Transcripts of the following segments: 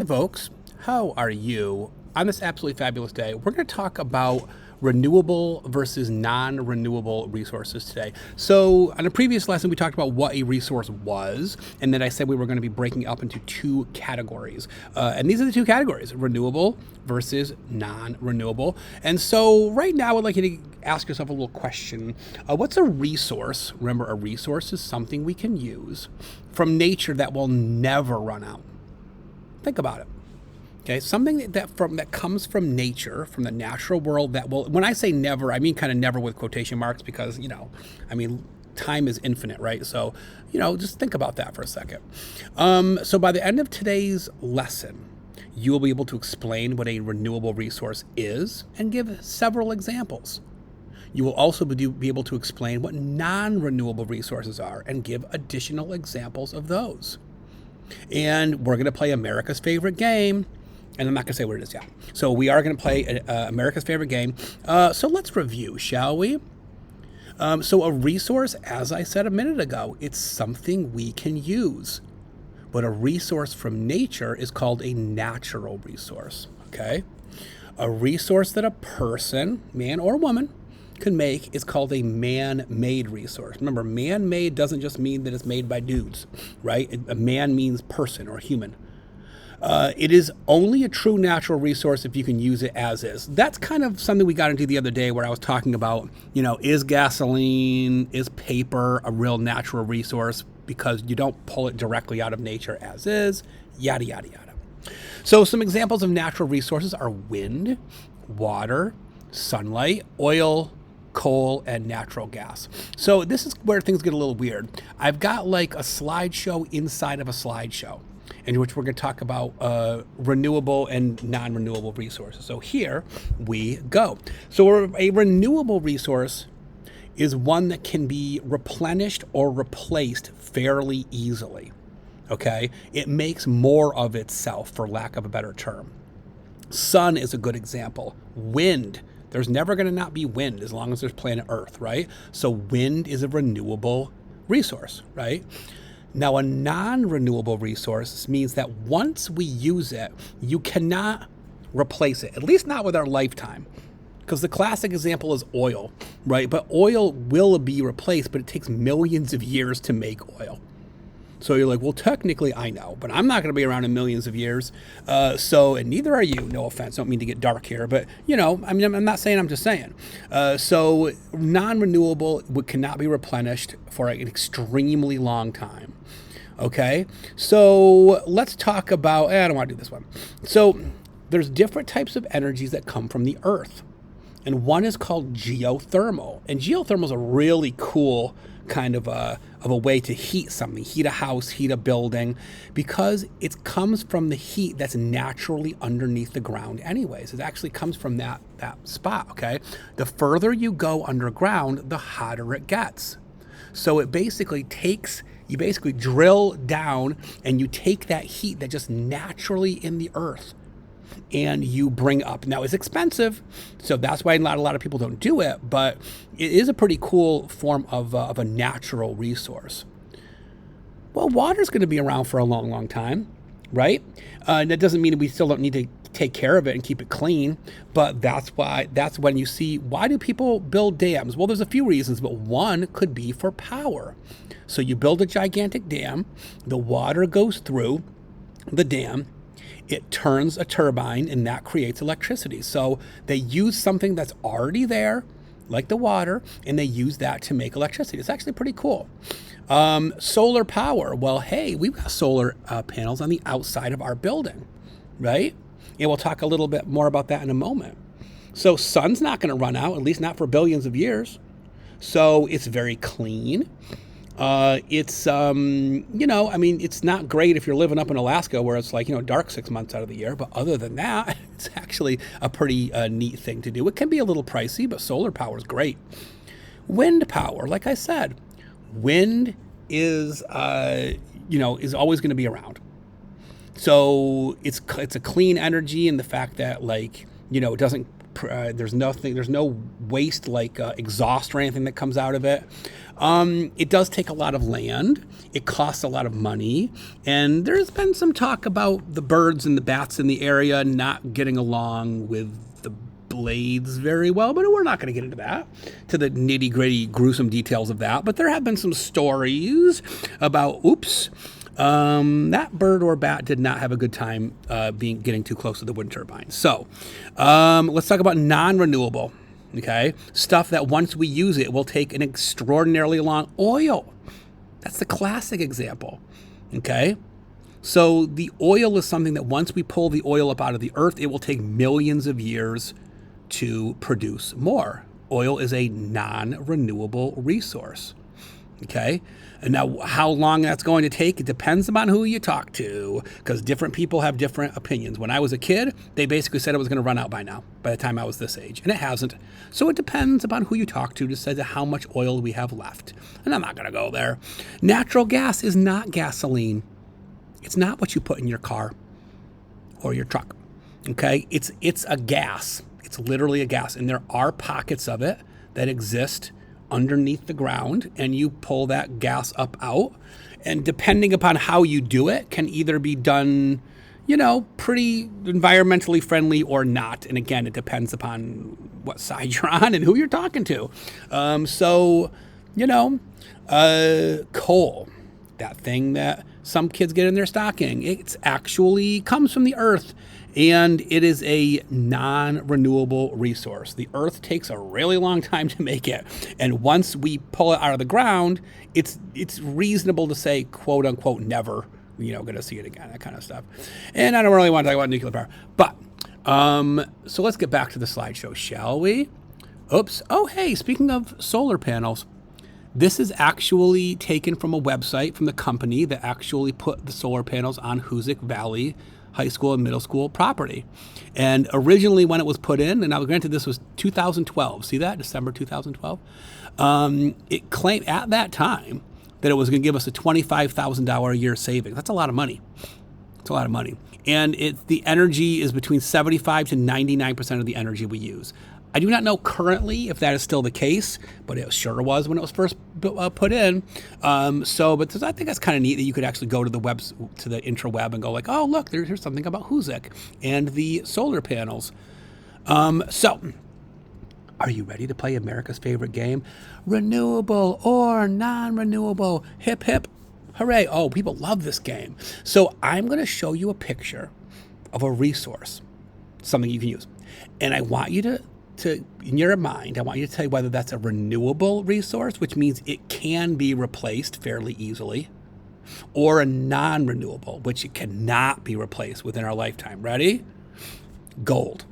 Hey folks, how are you? On this absolutely fabulous day, we're going to talk about renewable versus non-renewable resources today. So on a previous lesson, we talked about what a resource was, and then I said we were going to be breaking up into two categories. And these are the two categories, renewable versus non-renewable. And so right now, I'd like you to ask yourself a little question. What's a resource? Remember, a resource is something we can use from nature that will never run out. Think about it. Okay, something that comes from nature, from the natural world that will. When I say never, I mean kind of never with quotation marks because time is infinite, right? So, just think about that for a second. So by the end of today's lesson, you will be able to explain what a renewable resource is and give several examples. You will also be able to explain what non-renewable resources are and give additional examples of those. And we're going to play America's favorite game. And I'm not going to say what it is yet. So we are going to play America's favorite game. So let's review, shall we? So a resource, as I said a minute ago, it's something we can use. But a resource from nature is called a natural resource. Okay? A resource that a person, man or woman, can make is called a man-made resource. Remember, man-made doesn't just mean that it's made by dudes, right? A man means person or human. It is only a true natural resource if you can use it as is. That's kind of something we got into the other day where I was talking about, is gasoline, is paper a real natural resource because you don't pull it directly out of nature as is, yada, yada, yada. So some examples of natural resources are wind, water, sunlight, oil, coal, and natural gas. So this is where things get a little weird. I've got like a slideshow inside of a slideshow in which we're going to talk about renewable and non-renewable resources. So here we go. So a renewable resource is one that can be replenished or replaced fairly easily. Okay? It makes more of itself, for lack of a better term. Sun is a good example. Wind. There's never going to not be wind as long as there's planet Earth, right? So wind is a renewable resource, right? Now, a non-renewable resource means that once we use it, you cannot replace it, at least not with our lifetime. Because the classic example is oil, right? But oil will be replaced, but it takes millions of years to make oil. So you're like, well, technically I know, but I'm not going to be around in millions of years. And neither are you. No offense. Don't mean to get dark here, but I'm not saying, I'm just saying. So non-renewable cannot be replenished for an extremely long time. Okay. So let's talk about, I don't want to do this one. So there's different types of energies that come from the earth. And one is called geothermal. And geothermal is a really cool kind of a way to heat something, heat a house, heat a building, because it comes from the heat that's naturally underneath the ground anyways. It actually comes from that spot, okay? The further you go underground, the hotter it gets. So it basically you basically drill down and you take that heat that's just naturally in the earth and you bring up. Now, it's expensive, so that's why not a lot of people don't do it, but it is a pretty cool form of a natural resource. Well, water's going to be around for a long, long time, right? And that doesn't mean we still don't need to take care of it and keep it clean, but that's when you see, why do people build dams? Well, there's a few reasons, but one could be for power. So you build a gigantic dam, the water goes through the dam, it turns a turbine, and that creates electricity. So they use something that's already there, like the water, and they use that to make electricity. It's actually pretty cool. Solar power. Well, hey, we've got solar panels on the outside of our building, right? And we'll talk a little bit more about that in a moment. So sun's not going to run out, at least not for billions of years. So it's very clean. It's not great if you're living up in Alaska where it's dark 6 months out of the year. But other than that, it's actually a pretty neat thing to do. It can be a little pricey, but solar power is great. Wind power, like I said, wind is always going to be around. So it's a clean energy, and the fact that it doesn't There's nothing. There's no waste like exhaust or anything that comes out of it. It does take a lot of land. It costs a lot of money, and there's been some talk about the birds and the bats in the area not getting along with the blades very well, but we're not going to get into that, to the nitty gritty gruesome details of that. But there have been some stories about, that bird or bat did not have a good time getting too close to the wind turbine. So let's talk about non-renewable. Okay, stuff that once we use it will take an extraordinarily long oil. That's the classic example. Okay, so the oil is something that once we pull the oil up out of the earth, it will take millions of years to produce more. Oil is a non-renewable resource. Okay, and now how long that's going to take, it depends upon who you talk to, because different people have different opinions. When I was a kid, they basically said it was going to run out by now, by the time I was this age, and it hasn't. So it depends upon who you talk to say how much oil we have left. And I'm not going to go there. Natural gas is not gasoline. It's not what you put in your car or your truck. Okay, it's a gas. It's literally a gas, and there are pockets of it that exist underneath the ground, and you pull that gas up out, and depending upon how you do it can either be done, pretty environmentally friendly or not. And again, it depends upon what side you're on and who you're talking to. Coal, that thing that some kids get in their stocking, it's actually comes from the earth, and it is a non-renewable resource. The earth takes a really long time to make it, and once we pull it out of the ground, it's reasonable to say, quote unquote, never, going to see it again, that kind of stuff. And I don't really want to talk about nuclear power, but so let's get back to the slideshow, shall we? Oh, hey, speaking of solar panels, this is actually taken from a website from the company that actually put the solar panels on Hoosick Valley High School and middle school property. And originally when it was put in, and now granted this was 2012, see that, December 2012, it claimed at that time that it was going to give us a $25,000 a year savings. That's a lot of money. It's a lot of money. And the energy is between 75 to 99% of the energy we use. I do not know currently if that is still the case, but it sure was when it was first put in. But I think that's kind of neat that you could actually go to the intraweb and go like, oh, look, here's something about Hoosick and the solar panels. So are you ready to play America's favorite game? Renewable or non-renewable? Hip, hip, hooray. Oh, people love this game. So I'm going to show you a picture of a resource, something you can use. And I want you to in your mind, I want you to tell you whether that's a renewable resource, which means it can be replaced fairly easily, or a non-renewable, which it cannot be replaced within our lifetime. Ready? Gold.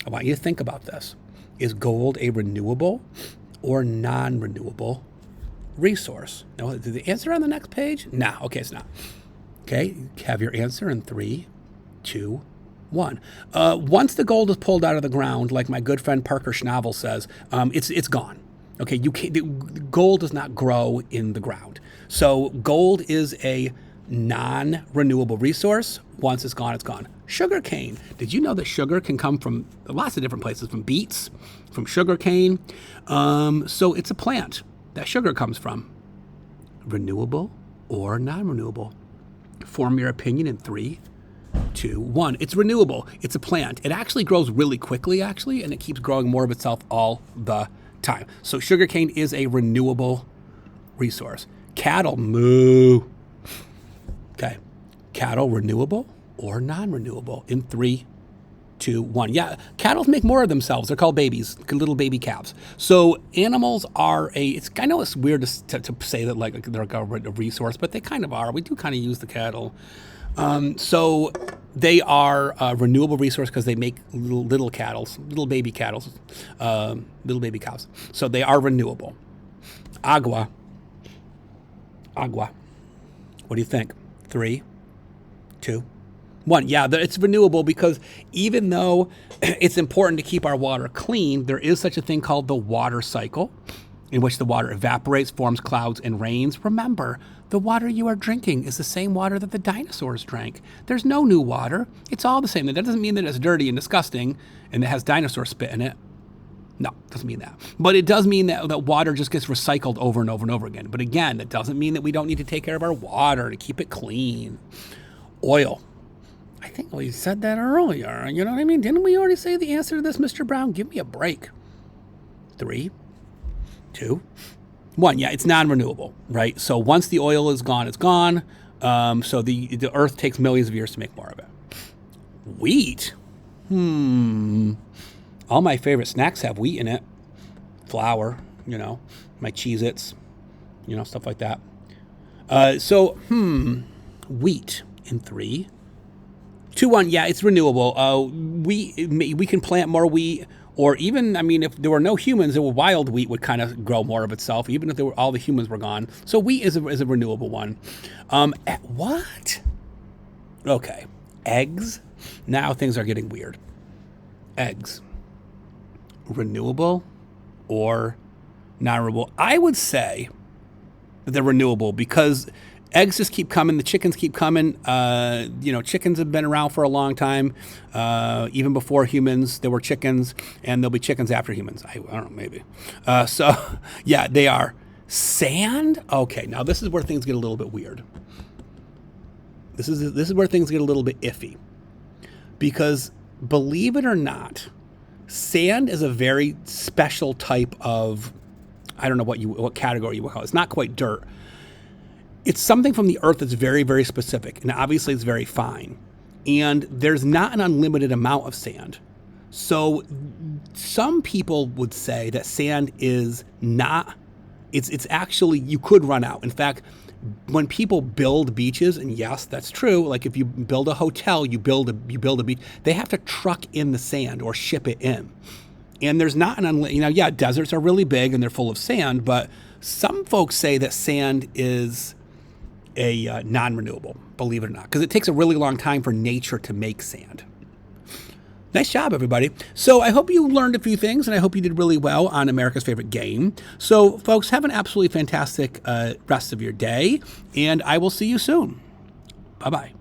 I want you to think about this. Is gold a renewable or non-renewable resource? No, is the answer on the next page? No, okay, it's not. Okay, have your answer in 3, 2, 1. Once the gold is pulled out of the ground, like my good friend Parker Schnavel says, it's gone. Okay, gold does not grow in the ground. So gold is a non-renewable resource. Once it's gone, it's gone. Sugar cane. Did you know that sugar can come from lots of different places, from beets, from sugar cane? So it's a plant that sugar comes from. Renewable or non-renewable? Form your opinion in 3, 2, 1. It's renewable. It's a plant. It actually grows really quickly, and it keeps growing more of itself all the time. So sugarcane is a renewable resource. Cattle, moo. Okay. Cattle, renewable or non-renewable? In 3, 2, 1. Yeah, cattle make more of themselves. They're called babies, little baby calves. So animals are I know it's weird to say that like they're a resource, but they kind of are. We do kind of use the cattle. So they are a renewable resource because they make little baby cattle, little baby cows. So they are renewable. Agua. What do you think? 3, 2, 1. Yeah, it's renewable because even though it's important to keep our water clean, there is such a thing called the water cycle. in which the water evaporates, forms clouds, and rains. Remember, the water you are drinking is the same water that the dinosaurs drank. There's no new water. It's all the same. That doesn't mean that it's dirty and disgusting and it has dinosaur spit in it. No, doesn't mean that. But it does mean that water just gets recycled over and over and over again. But again, that doesn't mean that we don't need to take care of our water to keep it clean. Oil. I think we said that earlier. You know what I mean? Didn't we already say the answer to this, Mr. Brown? Give me a break. 3, 2, 1. Yeah, it's non-renewable, right? So once the oil is gone, it's gone. So the earth takes millions of years to make more of it. Wheat? All my favorite snacks have wheat in it. Flour, my Cheez-Its, stuff like that. Wheat in 3, 2, 1. Yeah, it's renewable. We can plant more wheat, or even, if there were no humans, wild wheat would kind of grow more of itself, even if all the humans were gone. So wheat is a renewable one. What? Okay, eggs. Now things are getting weird. Eggs. Renewable or non-renewable? I would say they're renewable because eggs just keep coming. The chickens keep coming. Chickens have been around for a long time. Even before humans, there were chickens, and there'll be chickens after humans. I don't know, maybe. Yeah, they are. Sand? Okay, now this is where things get a little bit weird. This is where things get a little bit iffy. Because believe it or not, sand is a very special type of, I don't know what category you would call it. It's not quite dirt. It's something from the earth that's very, very specific. And obviously it's very fine. And there's not an unlimited amount of sand. So some people would say that sand is not, it's actually, you could run out. In fact, when people build beaches, and yes, that's true. Like if you build a hotel, you build a beach, they have to truck in the sand or ship it in. And there's not deserts are really big and they're full of sand, but some folks say that sand is a non-renewable, believe it or not, because it takes a really long time for nature to make sand. Nice job, everybody. So I hope you learned a few things, and I hope you did really well on America's favorite game. So, folks, have an absolutely fantastic rest of your day, and I will see you soon. Bye-bye.